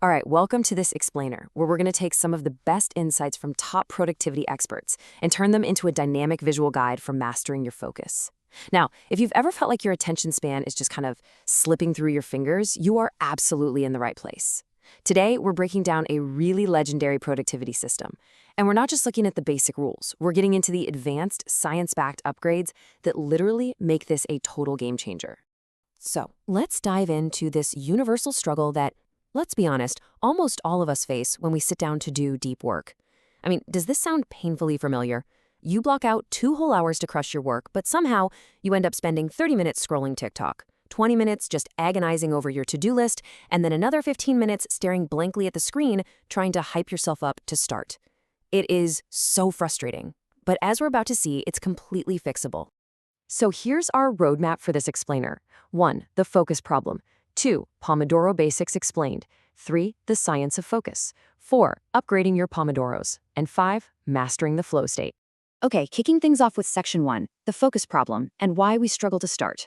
All right, welcome to this explainer, where we're going to take some of the best insights from top productivity experts and turn them into a dynamic visual guide for mastering your focus. Now, if you've ever felt like your attention span is just kind of slipping through your fingers, you are absolutely in the right place. Today, we're breaking down a really legendary productivity system. And we're not just looking at the basic rules, we're getting into the advanced, science-backed upgrades that literally make this a total game changer. So, let's dive into this universal struggle that, let's be honest, almost all of us face when we sit down to do deep work. I mean, does this sound painfully familiar? You block out 2 whole hours to crush your work, but somehow you end up spending 30 minutes scrolling TikTok, 20 minutes just agonizing over your to-do list, and then another 15 minutes staring blankly at the screen trying to hype yourself up to start. It is so frustrating. But as we're about to see, it's completely fixable. So here's our roadmap for this explainer. 1. The focus problem. 2. Pomodoro basics explained. 3. The science of focus. 4. Upgrading your Pomodoros. And 5. Mastering the flow state. Okay, kicking things off with section 1, the focus problem, and why we struggle to start.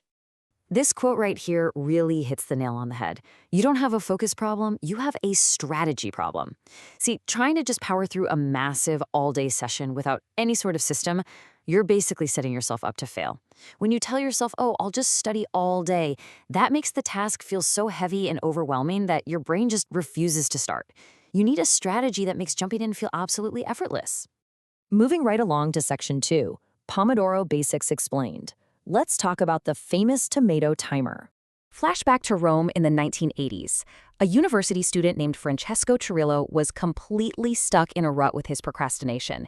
This quote right here really hits the nail on the head. You don't have a focus problem, you have a strategy problem. See, trying to just power through a massive all-day session without any sort of system, you're basically setting yourself up to fail. When you tell yourself, oh, I'll just study all day, that makes the task feel so heavy and overwhelming that your brain just refuses to start. You need a strategy that makes jumping in feel absolutely effortless. Moving right along to section 2, Pomodoro Basics Explained. Let's talk about the famous tomato timer. Flashback to Rome in the 1980s. A university student named Francesco Cirillo was completely stuck in a rut with his procrastination.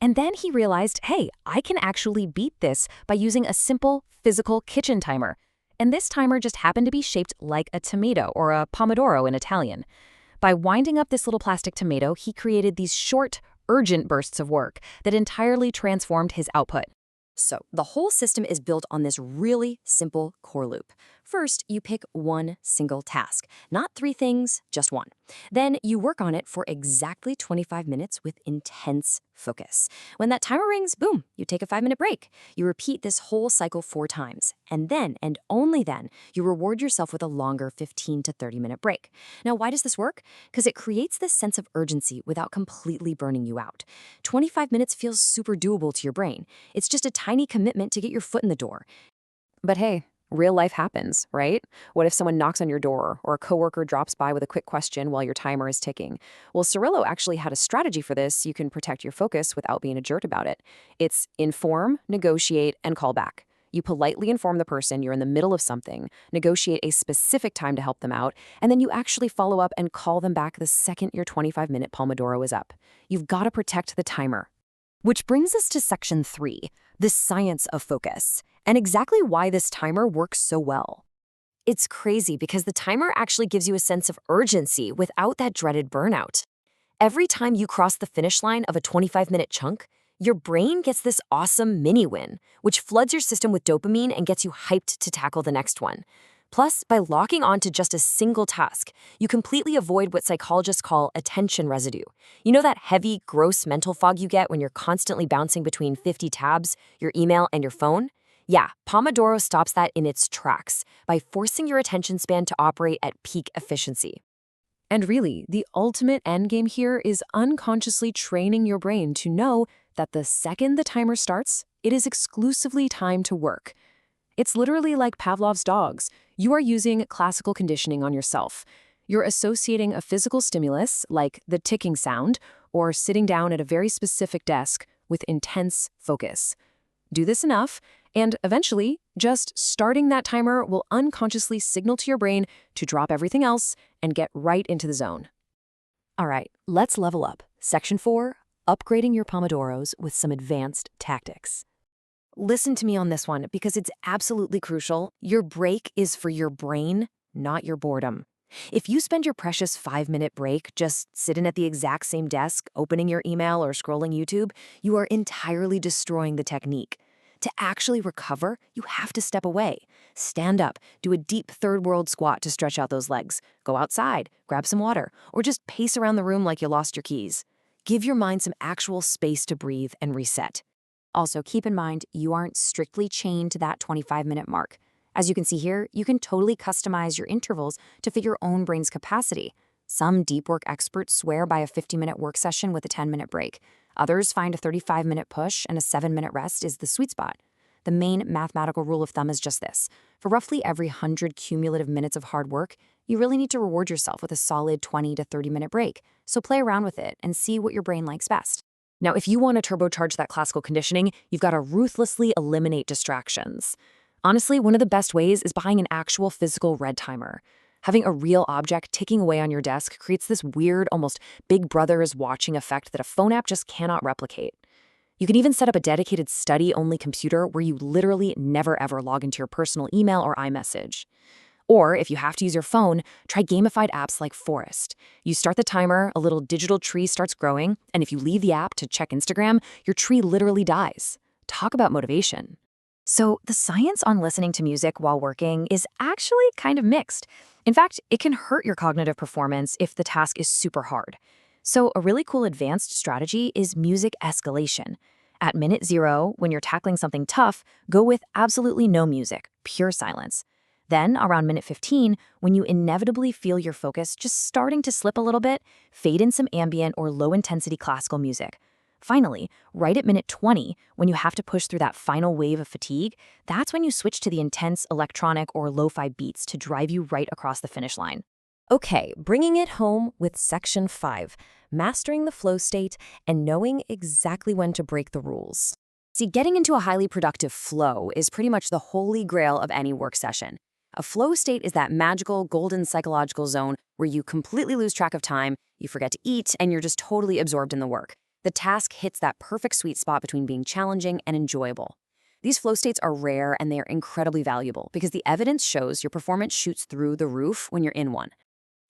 And then he realized, hey, I can actually beat this by using a simple, physical kitchen timer. And this timer just happened to be shaped like a tomato, or a pomodoro in Italian. By winding up this little plastic tomato, he created these short, urgent bursts of work that entirely transformed his output. So, the whole system is built on this really simple core loop. First, you pick one single task, not 3 things, just one. Then you work on it for exactly 25 minutes with intense focus. When that timer rings, boom, you take a 5-minute break. You repeat this whole cycle 4 times. And then, and only then, you reward yourself with a longer 15 to 30-minute break. Now, why does this work? Because it creates this sense of urgency without completely burning you out. 25 minutes feels super doable to your brain. It's just a tiny commitment to get your foot in the door. But hey, real life happens, right? What if someone knocks on your door or a coworker drops by with a quick question while your timer is ticking? Well, Cirillo actually had a strategy for this. You can protect your focus without being a jerk about it. It's inform, negotiate, and call back. You politely inform the person you're in the middle of something, negotiate a specific time to help them out, and then you actually follow up and call them back the second your 25-minute Pomodoro is up. You've got to protect the timer. Which brings us to section 3, the science of focus, and exactly why this timer works so well. It's crazy because the timer actually gives you a sense of urgency without that dreaded burnout. Every time you cross the finish line of a 25-minute chunk, your brain gets this awesome mini-win, which floods your system with dopamine and gets you hyped to tackle the next one. Plus, by locking onto just a single task, you completely avoid what psychologists call attention residue. You know that heavy, gross mental fog you get when you're constantly bouncing between 50 tabs, your email, and your phone? Yeah, Pomodoro stops that in its tracks by forcing your attention span to operate at peak efficiency. And really, the ultimate endgame here is unconsciously training your brain to know that the second the timer starts, it is exclusively time to work. It's literally like Pavlov's dogs. You are using classical conditioning on yourself. You're associating a physical stimulus, like the ticking sound, or sitting down at a very specific desk with intense focus. Do this enough, and eventually, just starting that timer will unconsciously signal to your brain to drop everything else and get right into the zone. All right, let's level up. Section 4, upgrading your Pomodoros with some advanced tactics. Listen to me on this one because it's absolutely crucial. Your break is for your brain, not your boredom. If you spend your precious 5-minute break just sitting at the exact same desk, opening your email or scrolling YouTube, you are entirely destroying the technique. To actually recover, you have to step away. Stand up, do a deep third world squat to stretch out those legs. Go outside, grab some water, or just pace around the room like you lost your keys. Give your mind some actual space to breathe and reset. Also, keep in mind, you aren't strictly chained to that 25-minute mark. As you can see here, you can totally customize your intervals to fit your own brain's capacity. Some deep work experts swear by a 50-minute work session with a 10-minute break. Others find a 35-minute push and a 7-minute rest is the sweet spot. The main mathematical rule of thumb is just this. For roughly every 100 cumulative minutes of hard work, you really need to reward yourself with a solid 20 to 30-minute break. So play around with it and see what your brain likes best. Now, if you want to turbocharge that classical conditioning, you've got to ruthlessly eliminate distractions. Honestly, one of the best ways is buying an actual physical red timer. Having a real object ticking away on your desk creates this weird, almost Big Brother is watching effect that a phone app just cannot replicate. You can even set up a dedicated study-only computer where you literally never ever log into your personal email or iMessage. Or if you have to use your phone, try gamified apps like Forest. You start the timer, a little digital tree starts growing, and if you leave the app to check Instagram, your tree literally dies. Talk about motivation. So the science on listening to music while working is actually kind of mixed. In fact, it can hurt your cognitive performance if the task is super hard. So a really cool advanced strategy is music escalation. At minute 0, when you're tackling something tough, go with absolutely no music, pure silence. Then, around minute 15, when you inevitably feel your focus just starting to slip a little bit, fade in some ambient or low-intensity classical music. Finally, right at minute 20, when you have to push through that final wave of fatigue, that's when you switch to the intense electronic or lo-fi beats to drive you right across the finish line. Okay, bringing it home with Section 5, mastering the flow state and knowing exactly when to break the rules. See, getting into a highly productive flow is pretty much the holy grail of any work session. A flow state is that magical, golden psychological zone where you completely lose track of time, you forget to eat, and you're just totally absorbed in the work. The task hits that perfect sweet spot between being challenging and enjoyable. These flow states are rare and they are incredibly valuable because the evidence shows your performance shoots through the roof when you're in one.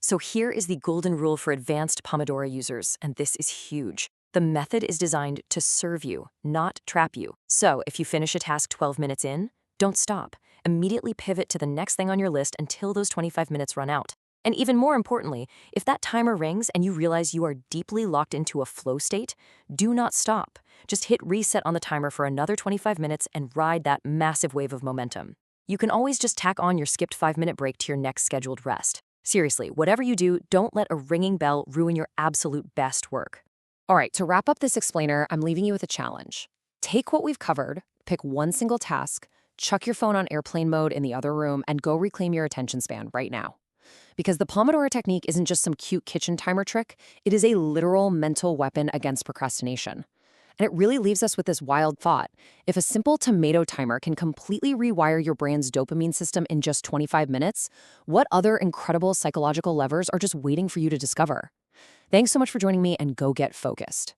So here is the golden rule for advanced Pomodoro users, and this is huge. The method is designed to serve you, not trap you. So if you finish a task 12 minutes in, don't stop. Immediately pivot to the next thing on your list until those 25 minutes run out. And even more importantly, if that timer rings and you realize you are deeply locked into a flow state, do not stop. Just hit reset on the timer for another 25 minutes and ride that massive wave of momentum. You can always just tack on your skipped 5-minute break to your next scheduled rest. Seriously, whatever you do, don't let a ringing bell ruin your absolute best work. All right, to wrap up this explainer, I'm leaving you with a challenge. Take what we've covered, pick one single task, chuck your phone on airplane mode in the other room, and go reclaim your attention span right now. Because the Pomodoro technique isn't just some cute kitchen timer trick, it is a literal mental weapon against procrastination. And it really leaves us with this wild thought. If a simple tomato timer can completely rewire your brain's dopamine system in just 25 minutes, what other incredible psychological levers are just waiting for you to discover? Thanks so much for joining me, and go get focused.